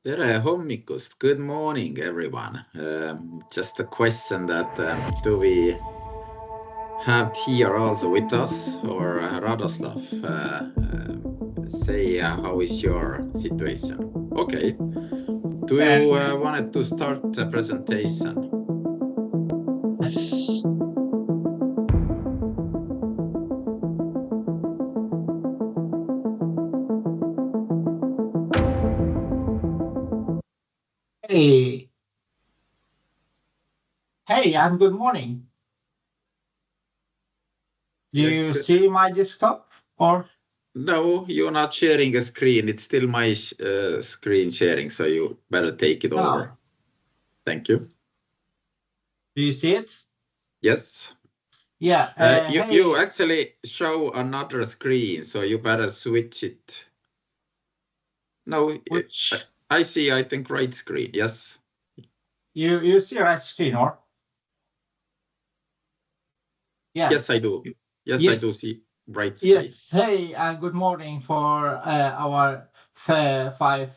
Tere hommikust. Good morning, everyone. Just a question that do we have here also with us, or Radoslav? Say how is your situation? Okay. Do you wanted to start the presentation? Hey, and good morning. Do Yeah, you good. see my desktop or? No, you're not sharing a screen. It's still my screen sharing, so you better take it over. No. Thank you. Do you see it? Yes. Yeah. You actually show another screen, so you better switch it. No, Which I see, I think, right screen. Yes. you see right screen or? Yeah. Yes, I do. Yes, I do see right screen. Yes. Hey, and good morning for our five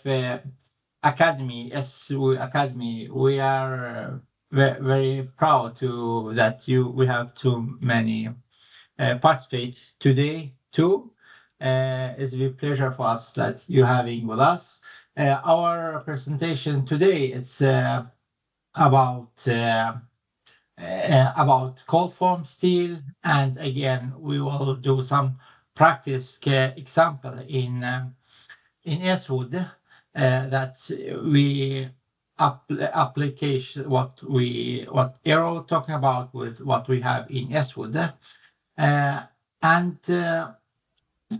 academy, SU Academy. We are very proud to that we have too many participate today too. It's a pleasure for us that you're having with us. Our presentation today is about cold form steel, and again we will do some practice example in Eastwood that we application what Aero talking about with what we have in Eastwood. And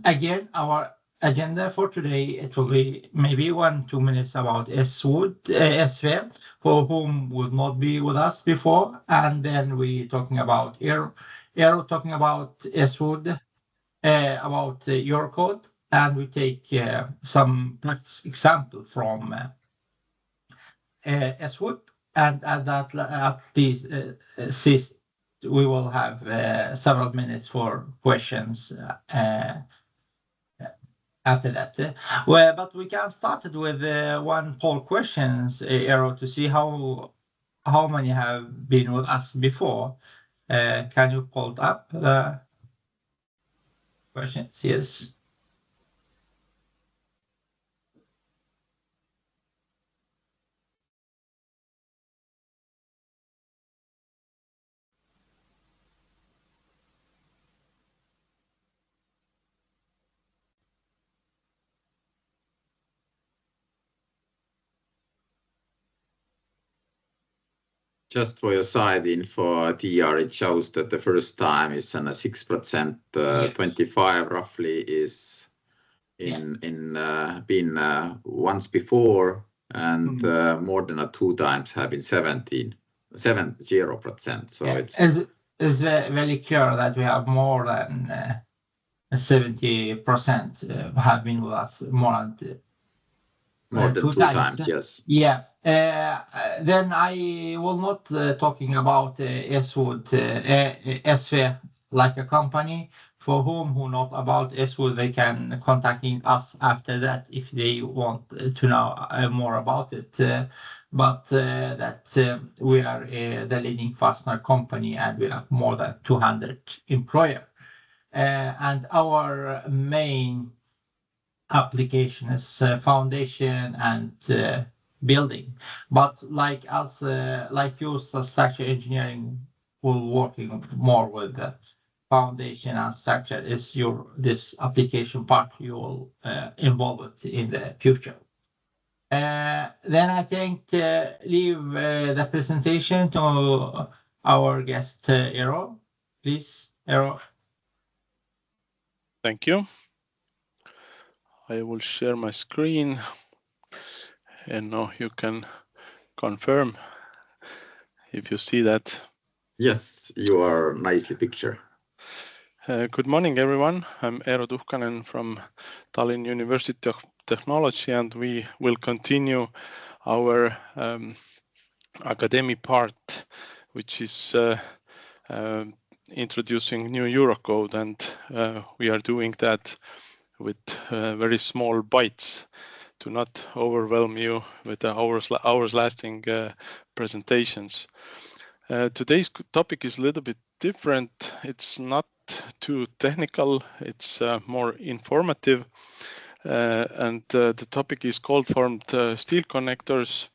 again, our agenda for today, it will be maybe 1-2 minutes about Eastwood, SV, for whom will not be with us before, and then we talking about Aero talking about Eastwood, about your code, and we take some practice example from Eastwood, and at least we will have several minutes for questions after that. But we can start it with one poll questions, Eero, to see how many have been with us before. Can you pull up the questions? Yes. Just for your side info, TR, it shows that the first time is on a 6%, 25 roughly is been once before, and more than 2 times have been 70%. So it's very clear that we have more than 70% have been with us more than 2 times. Yes. Yeah. Then I will not talking about Eastwood SV like a company. For who not about Eastwood, they can contacting us after that if they want to know more about it. But that we are the leading fastener company, and we have more than 200 employees. And our main application is foundation and building. But like us, like you, structure engineering will working more with the foundation and structure is this application part you will involve in the future. Then I think leave the presentation to our guest Eero. Please, Eero. Thank you. I will share my screen, and now you can confirm if you see that. Yes, you are nicely pictured. Good morning, everyone. I'm Eero Tuhkanen from Tallinn University of Technology, and we will continue our academic part, which is introducing new Eurocode, and we are doing that with very small bytes. to not overwhelm you with the hours lasting presentations. Today's topic is a little bit different. It's not too technical, it's more informative. And the topic is cold formed steel connectors,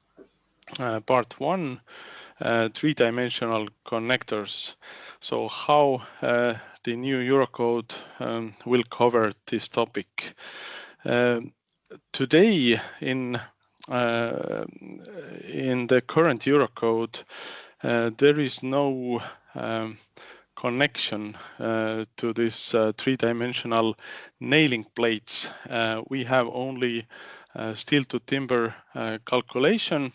part 1, 3-dimensional connectors. So how the new Eurocode will cover this topic. Today in the current Eurocode, there is no connection to this 3-dimensional nailing plates. We have only steel to timber calculation,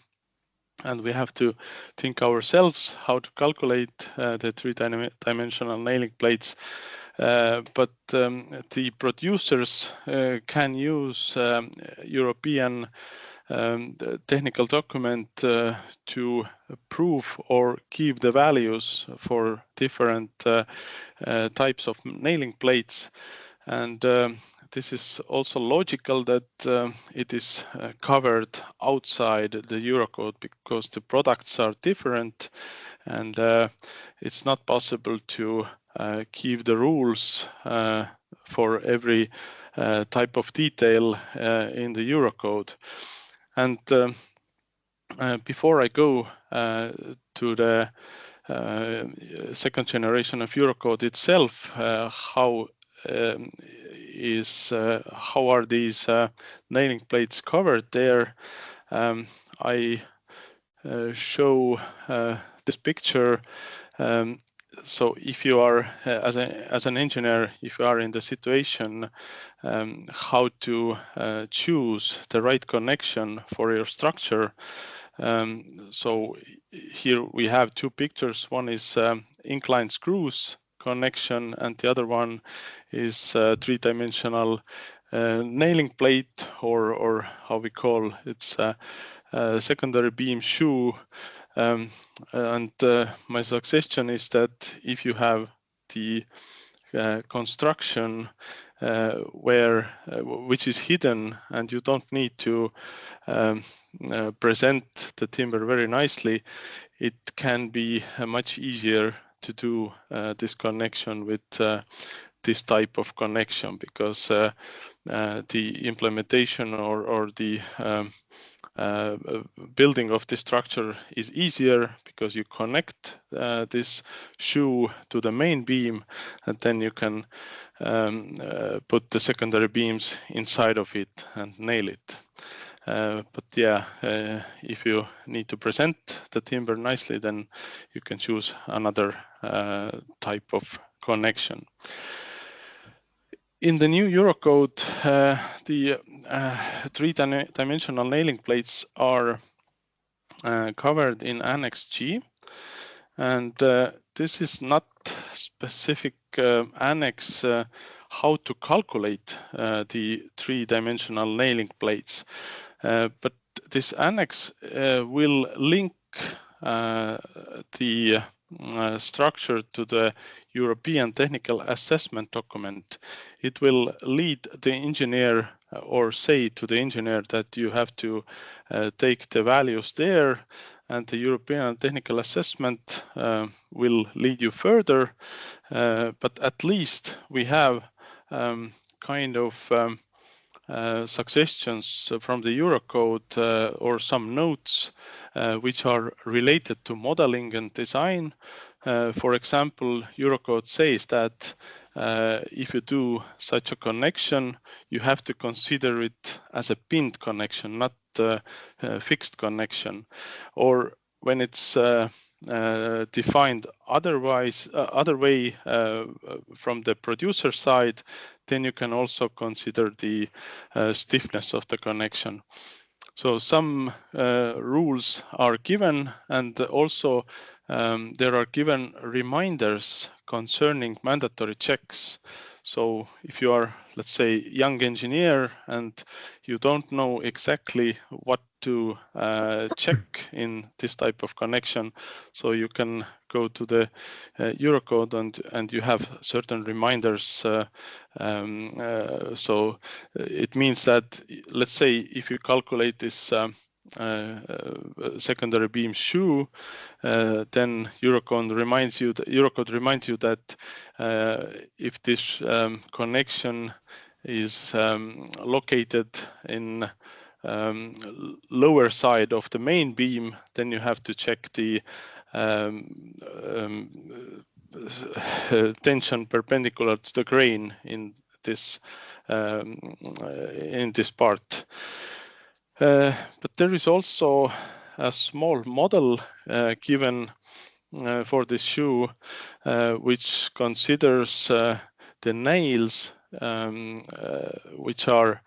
and we have to think ourselves how to calculate the 3-dimensional nailing plates. But the producers can use European technical document to prove or give the values for different types of nailing plates. And this is also logical that it is covered outside the Eurocode because the products are different, and it's not possible to give the rules for every type of detail in the Eurocode. And before I go to the second generation of Eurocode itself, how are these nailing plates covered there? I show this picture. So if you are, as an engineer, if you are in the situation how to choose the right connection for your structure, so here we have two pictures. One is inclined screws connection, and the other one is 3-dimensional nailing plate, or how we call it's secondary beam shoe. And my suggestion is that if you have the construction which is hidden and you don't need to present the timber very nicely, it can be much easier to do this connection with this type of connection, because the implementation or the building of the structure is easier because you connect this shoe to the main beam, and then you can put the secondary beams inside of it and nail it. But yeah, if you need to present the timber nicely, then you can choose another type of connection. In the new Eurocode, the 3-dimensional nailing plates are covered in Annex G, and this is not specific annex how to calculate the 3-dimensional nailing plates, but this annex will link the structure to the European technical assessment document. It will lead the engineer or say to the engineer that you have to take the values there, and the European technical assessment will lead you further. But at least we have kind of suggestions from the Eurocode or some notes which are related to modeling and design. For example, Eurocode says that if you do such a connection, you have to consider it as a pinned connection, not a fixed connection. Or when it's defined otherwise, other way from the producer side, then you can also consider the stiffness of the connection. So some rules are given, and also there are given reminders concerning mandatory checks. So if you are, let's say, young engineer and you don't know exactly what to check in this type of connection, so you can go to the Eurocode and you have certain reminders. So it means that, let's say, if you calculate this secondary beam shoe, then Eurocode reminds you that if this connection is located in lower side of the main beam, then you have to check the tension perpendicular to the grain in this part. But there is also a small model given for this shoe, which considers the nails which are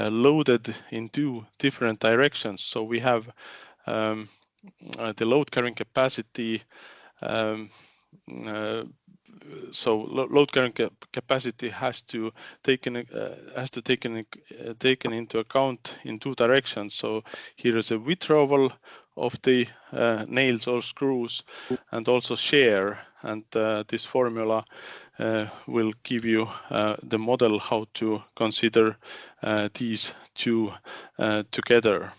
loaded in two different directions. So we have the load carrying capacity. So load carrying capacity has to taken into account in two directions. So here is a withdrawal of the nails or screws, and also shear. And this formula will give you the model how to consider these two together.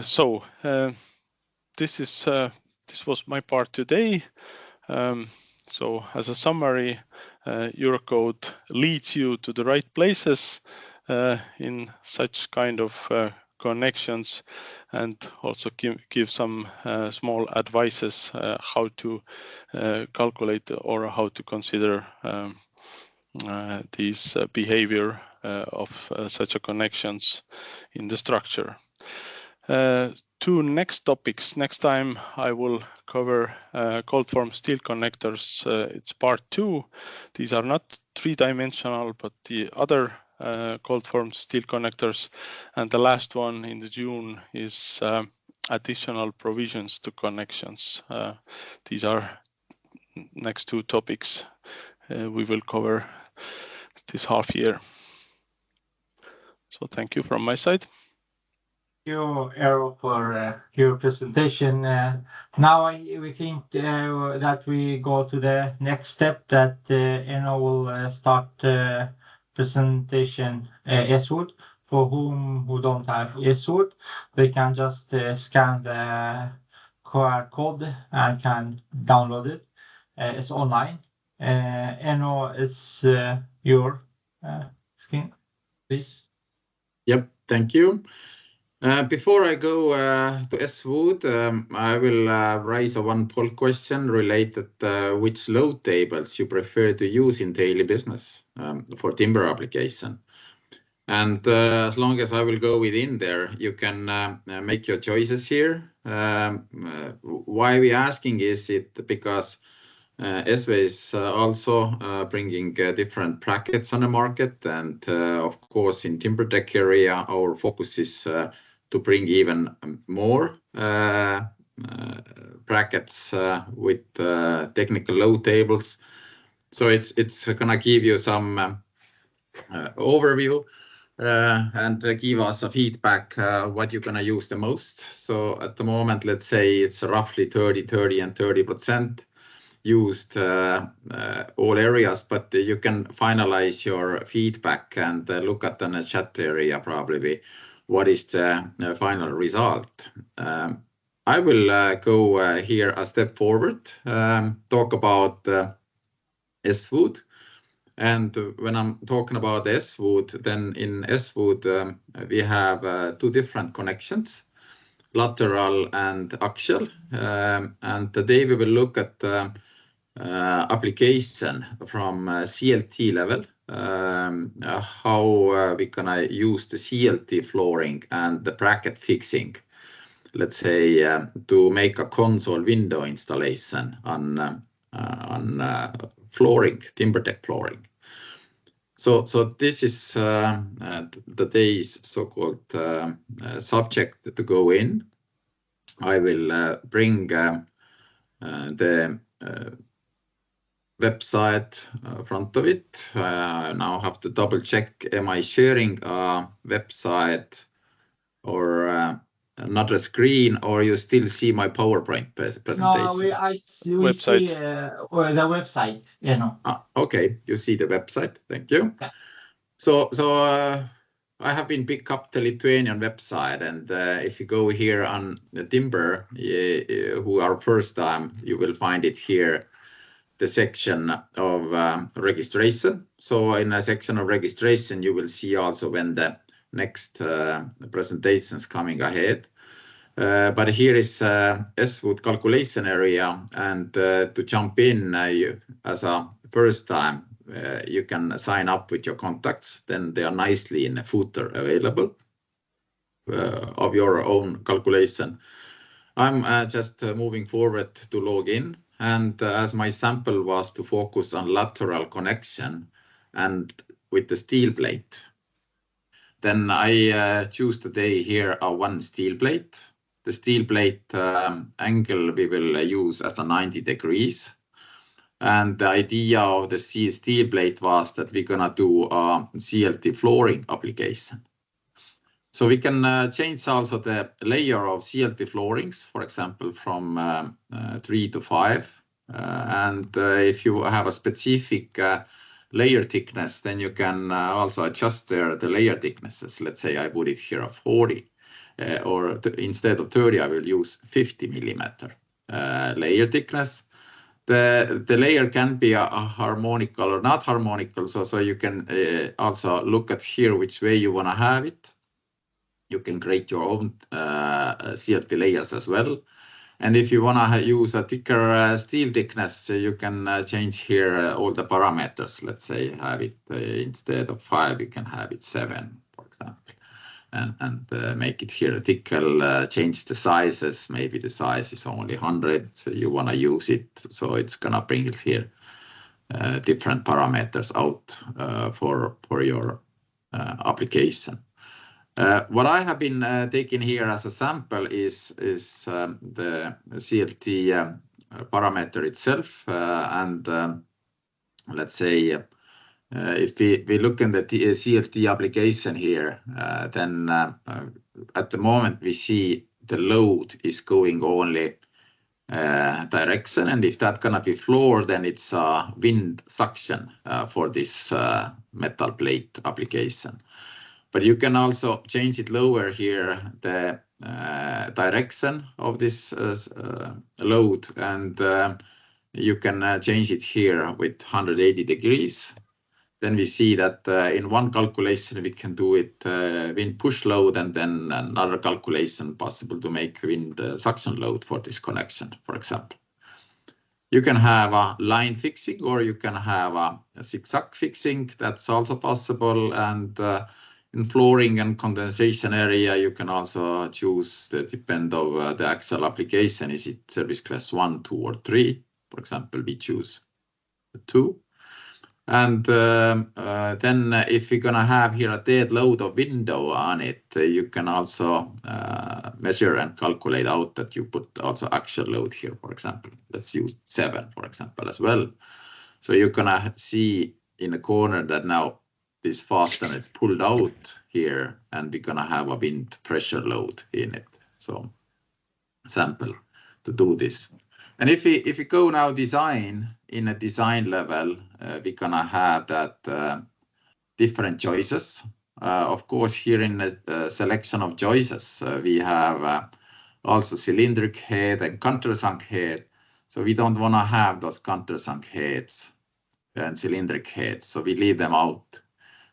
So this was my part today. So as a summary, Eurocode leads you to the right places in such kind of connections, and also give some small advices how to calculate or how to consider these behavior of such a connections in the structure. Two next topics. Next time I will cover cold form steel connectors. It's part 2. These are not three-dimensional, but the other cold form steel connectors. And the last one in the June is additional provisions to connections. These are next two topics we will cover this half year. So thank you from my side. Thank you, Eero, for your presentation. Now we think that we go to the next step, that Eno will start presentation S-Wood. For who don't have S-Wood, they can just scan the QR code and can download it. It's online. Eno, it's your screen, please. Yep, thank you. Before I go to S-Wood, I will raise one poll question related which load tables you prefer to use in daily business for timber application. And as long as I will go within there, you can make your choices here. Why we asking is it because SV is also bringing different brackets on the market, and of course in timber deck area our focus is to bring even more brackets with technical load tables. So it's gonna give you some overview and give us a feedback what you're gonna use the most. So at the moment, let's say it's roughly 30 and 30% used all areas, but you can finalize your feedback and look at the chat area probably what is the final result. I will go here a step forward, talk about S-Wood. And when I'm talking about S-Wood, then in S-Wood we have two different connections, lateral and axial. And today we will look at application from CLT level, how we can use the CLT flooring and the bracket fixing, let's say, to make a console window installation on flooring, timber deck flooring. So this is today's so-called subject to go in. I will bring the website front of it. Now I have to double check, am I sharing a website or not a screen, or you still see my PowerPoint presentation? No, I see, we Website. see the website, you know. Okay, you see the website, thank you. Yeah. So I have been picked up the Lithuanian website, and if you go here on the Timber, who are first time, you will find it here, the section of registration. So in a section of registration, you will see also when the next presentations coming ahead. But here is S-Wood calculation area, and to jump in as a first time, you can sign up with your contacts. Then they are nicely in a footer available of your own calculation. I'm just moving forward to log in, and as my sample was to focus on lateral connection and with the steel plate, then I choose today here a one steel plate. The steel plate angle we will use as a 90 degrees. And the idea of the steel plate was that we're gonna do a CLT flooring application. So we can change also the layer of CLT floorings, for example, from 3 to 5. And if you have a specific layer thickness, then you can also adjust the layer thicknesses. Let's say I put it here at 40, or instead of 30, I will use 50 millimeter layer thickness. The layer can be a harmonical or not harmonical, so you can also look at here which way you want to have it. You can create your own CLT layers as well. And if you want to use a thicker steel thickness, you can change here all the parameters. Let's say have it instead of 5, you can have it 7, for example, and make it here thicker, change the sizes. Maybe the size is only 100, so you want to use it. So it's going to bring it here, different parameters out for your application. What I have been taking here as a sample is the CLT parameter itself, and let's say if we look in the CLT application here, then at the moment we see the load is going only direction, and if that's gonna be floor, then it's wind suction for this metal plate application. But you can also change it lower here, the direction of this load, and you can change it here with 180 degrees. Then we see that in one calculation we can do it wind push load, and then another calculation possible to make wind suction load for this connection, for example. You can have a line fixing, or you can have a zigzag fixing. That's also possible. And in flooring and condensation area, you can also choose the depend of the actual application. Is it service class 1, 2, or 3? For example, we choose 2. And then if we're gonna have here a dead load of window on it, you can also measure and calculate out that you put also actual load here, for example. Let's use 7, for example, as well. So you're gonna see in the corner that now this fastener is pulled out here, and we're gonna have a wind pressure load in it. So sample to do this. And if we go now design, in a design level, we're gonna have that different choices. Of course, here in the selection of choices, we have also cylindric head and countersunk head. So we don't wanna have those countersunk heads and cylindric heads, so we leave them out.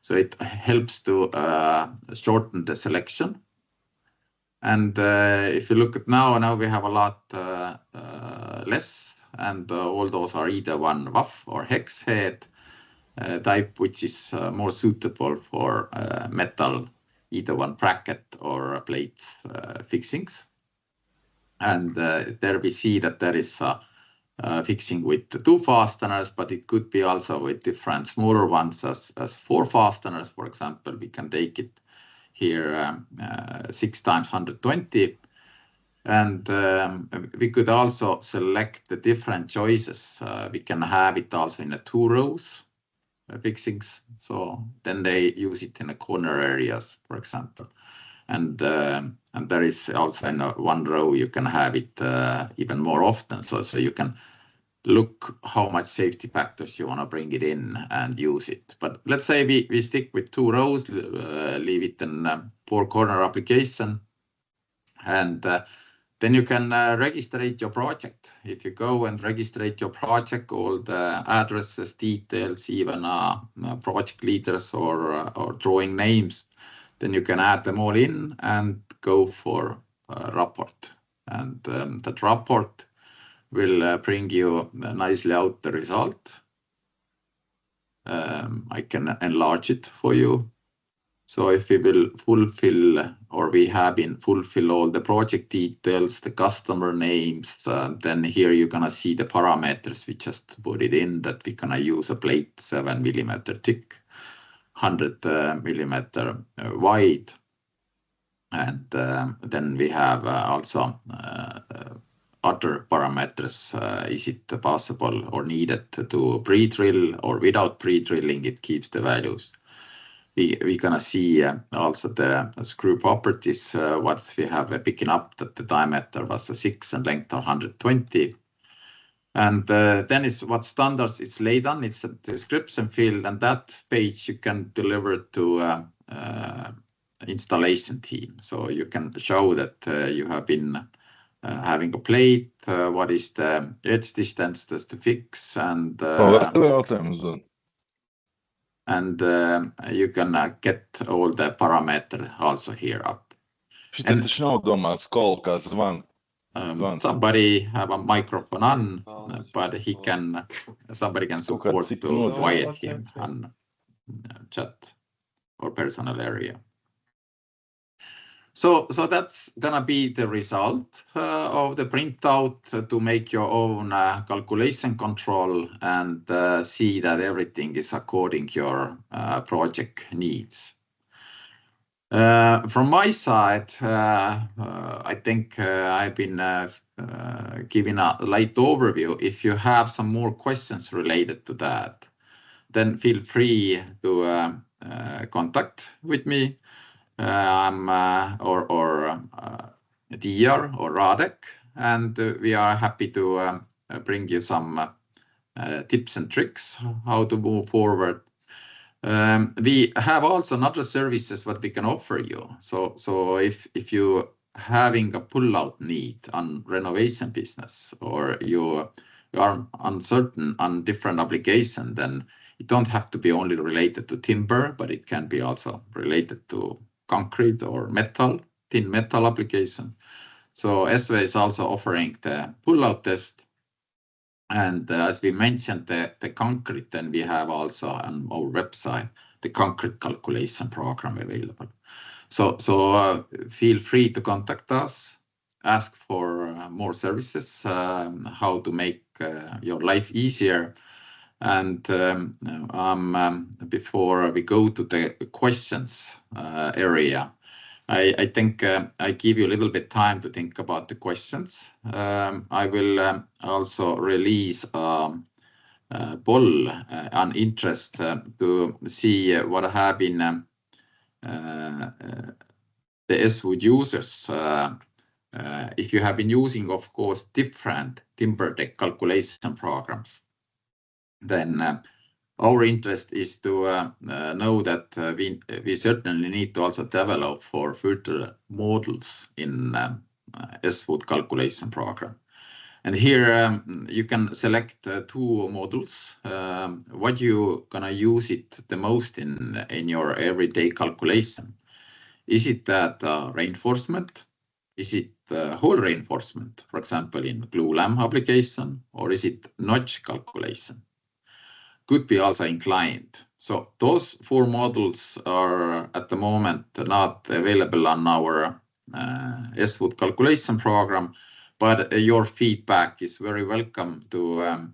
So it helps to shorten the selection. And if you look at now we have a lot less, and all those are either one WAF or hex head type, which is more suitable for metal, either one bracket or plate fixings. And there we see that there is a fixing with 2 fasteners, but it could be also with different smaller ones as 4 fasteners. For example, we can take it here 6 times 120. And we could also select the different choices. We can have it also in a 2 rows fixings. So then they use it in the corner areas, for example. And there is also in 1 row, you can have it even more often. So you can look how much safety factors you want to bring it in and use it. But let's say we stick with 2 rows, leave it in 4-corner application. And then you can register your project. If you go and register your project, all the addresses, details, even project leaders or drawing names, then you can add them all in and go for a report. And that report will bring you nicely out the result. I can enlarge it for you. So if we will fulfill, or we have been fulfill all the project details, the customer names, then here you're gonna see the parameters. We just put it in that we're gonna use a plate 7mm thick, 100mm wide. And then we have also other parameters. Is it possible or needed to pre-drill, or without pre-drilling, it keeps the values. We're gonna see also the screw properties, what we have picking up that the diameter was a 6 and length of 120. And then it's what standards it's laid on. It's a description field, and that page you can deliver to installation team. So you can show that you have been having a plate, what is the edge distance that's to fix, and you can get all the parameters also here up. And somebody have a microphone on, but somebody can support to quiet him on chat or personal area. So that's gonna be the result of the printout to make your own calculation control and see that everything is according to your project needs. From my side, I think I've been giving a light overview. If you have some more questions related to that, then feel free to contact with me. Or Diar or Radek, and we are happy to bring you some tips and tricks how to move forward. We have also other services what we can offer you. So if you having a pull-out need on renovation business, or you are uncertain on different application, then it don't have to be only related to timber, but it can be also related to concrete or metal, thin metal application. So SV is also offering the pull-out test. And as we mentioned, the concrete, then we have also on our website, the concrete calculation program available. So feel free to contact us, ask for more services, how to make your life easier. And before we go to the questions area, I think I give you a little bit time to think about the questions. I will also release a poll on interest to see what have been the SWOOD users. If you have been using, of course, different timber deck calculation programs, then our interest is to know that we certainly need to also develop for further models in SWOOD calculation program. And here you can select 2 models. What you gonna use it the most in your everyday calculation? Is it that reinforcement? Is it whole reinforcement, for example, in glue lamp application, or is it notch calculation? Could be also inclined. So those 4 models are at the moment not available on our SWOOD calculation program, but your feedback is very welcome to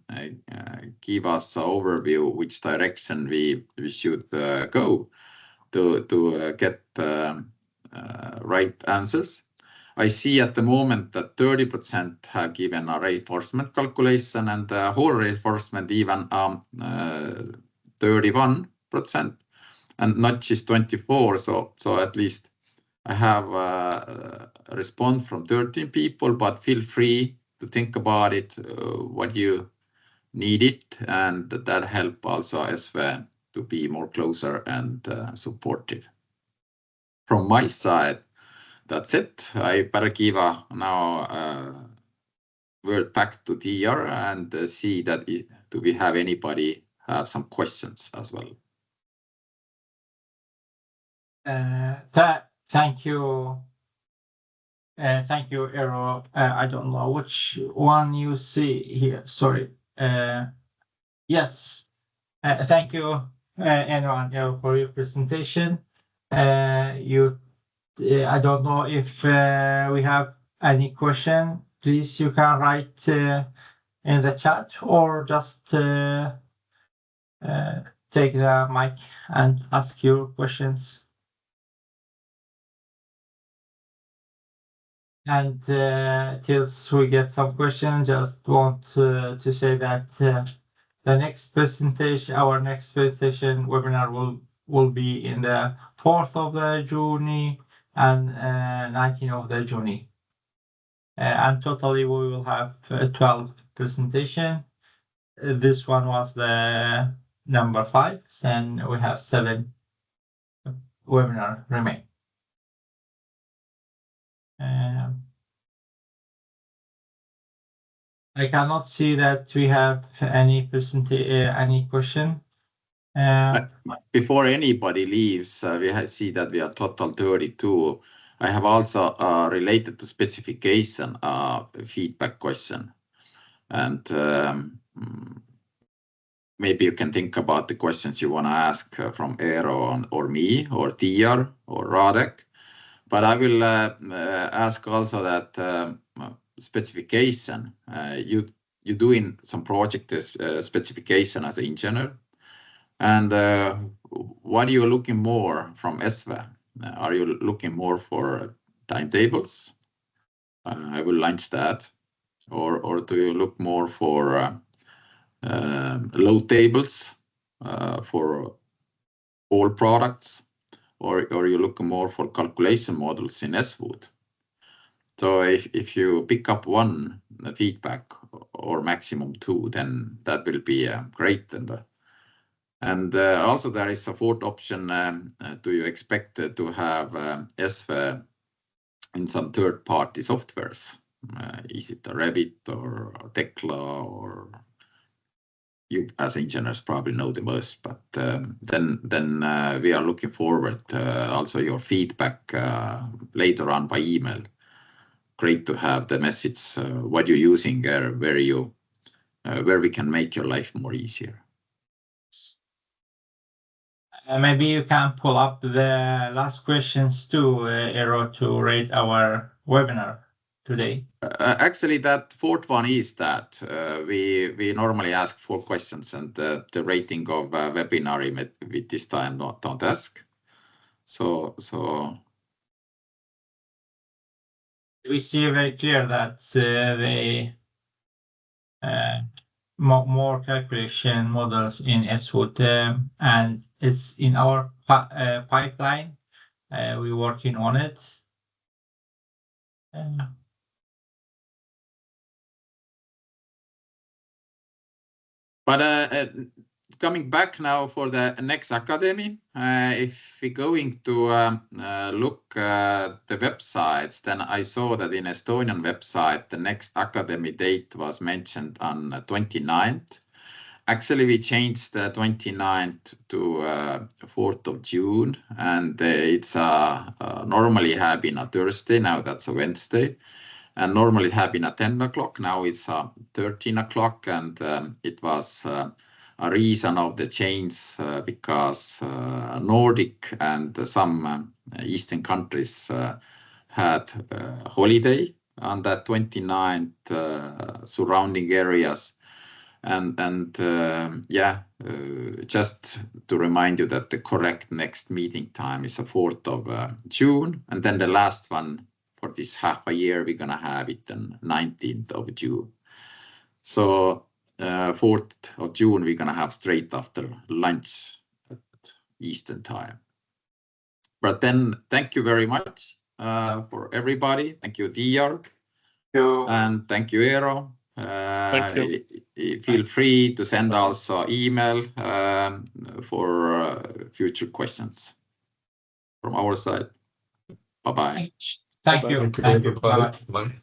give us an overview which direction we should go to get right answers. I see at the moment that 30% have given a reinforcement calculation, and whole reinforcement even 31%, and notch is 24. So at least I have a response from 13 people, but feel free to think about it, what you need it, and that help also SV to be more closer and supportive. From my side, that's it. I better give now word back to TR and see that do we have anybody have some questions as well. Thank you. Thank you, Eero. I don't know which one you see here. Sorry. Yes. Thank you, Eero, for your presentation. I don't know if we have any question. Please, you can write in the chat or just take the mic and ask your questions. And till we get some questions, just want to say that the next presentation, our next presentation webinar will be in the 4th of June and 19th of June. And totally we will have 12 presentation. This one was the number 5, and we have 7 webinar remain. I cannot see that we have any question. Before anybody leaves, we see that we are total 32. I have also related to specification feedback question, and maybe you can think about the questions you want to ask from Eero or me or TR or Radek. But I will ask also that specification, you doing some project specification as an engineer, and what are you looking more from SV? Are you looking more for timetables? I will launch that, or do you look more for load tables for all products, or you look more for calculation models in SWOOD? So if you pick up one feedback or maximum 2, then that will be great. And also there is a 4th option. Do you expect to have SV in some third-party softwares? Is it a Revit or a Tekla, or you as engineers probably know the most, but then we are looking forward also your feedback later on by email. Great to have the message what you're using there, where we can make your life more easier. Maybe you can pull up the last questions too, Eero, to rate our webinar today. Actually, that 4th one is that we normally ask 4 questions, and the rating of webinar with this time don't ask. So we see very clear that the more calculation models in SWOOD, and it's in our pipeline. We're working on it. But coming back now for the next academy, if we're going to look at the websites, then I saw that in Estonian website, the next academy date was mentioned on 29th. Actually, we changed the 29th to 4th of June, and it's normally have been a Thursday, now that's a Wednesday. And normally it had been at 10 o'clock, now it's 13 o'clock, and it was a reason of the change because Nordic and some Eastern countries had holiday on that 29th, surrounding areas. And just to remind you that the correct next meeting time is the 4th of June, and then the last one for of this half a year, we're gonna have it on 19th of June. So 4th of June, we're gonna have straight after lunch at Eastern time. But then thank you very much for everybody. Thank you, Tiiar. And thank you, Eero. Thank you. Feel free to send also email for future questions from our side. Bye-bye. Thank you. Thank you, everybody. Bye.